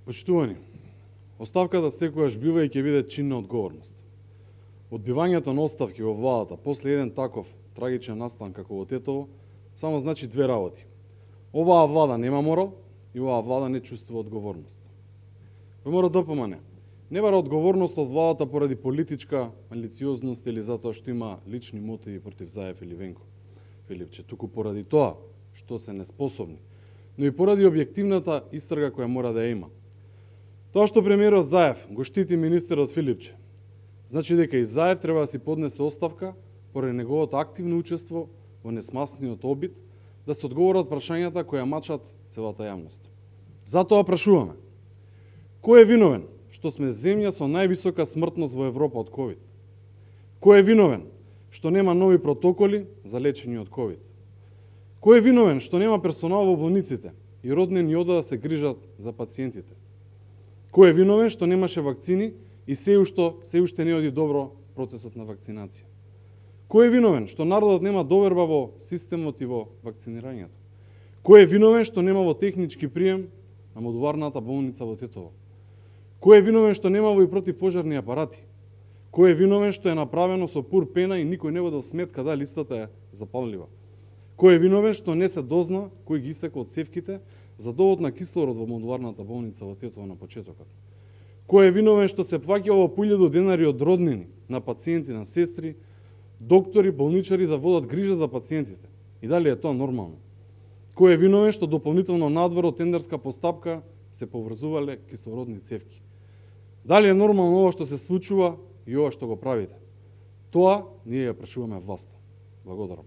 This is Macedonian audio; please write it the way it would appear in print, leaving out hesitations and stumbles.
Почитувани, оставката секогаш бива и ќе биде чин на одговорност. Одбивањето на оставки во владата после еден таков трагичен настан како во Тетово само значи две работи. Оваа влада нема морал и оваа влада не чувствува одговорност. ВМРО-ДПМН не бара одговорност од владата поради политичка малициозност или затоа што има лични мотиви против Заев или Венко Филипче, туку поради тоа што се неспособни, но и поради објективната истрага која мора да ја има. Тоа што премиерот Заев го штити министерот Филипче, значи дека и Заев треба да си поднесе оставка поради неговото активно учество во несмасниот обид да се одговорат прашањата кои ја мачат целата јавност. Затоа прашуваме: кој е виновен што сме земја со највисока смртност во Европа од ковид? Кој е виновен што нема нови протоколи за лечење од ковид? Кој е виновен што нема персонал во болниците и роднини ода да се грижат за пациентите? Кој е виновен што немаше вакцини и се уште не оди добро процесот на вакцинација? Кој е виновен што народот нема доверба во системот и во вакцинирањето? Кој е виновен што нема во технички прием на модуларната болница во Тетово? Кој е виновен што нема во и противпожарни апарати? Кој е виновен што е направено со пур пена и никој не водел сметка дали листата е запаллива? Кој е виновен што не се дозна кој ги исека од цевките за довод на кислород во модуларната болница во Тетово на почетокот? Кој е виновен што се плаќало по 1000 денари од роднини на пациенти, на сестри, доктори, болничари да водат грижа за пациентите? И дали е тоа нормално? Кој е виновен што дополнително надвор од тендерска постапка се поврзувале кислородни цевки? Дали е нормално ова што се случува и ова што го правите? Тоа ние ја прашуваме власта. Благодарам.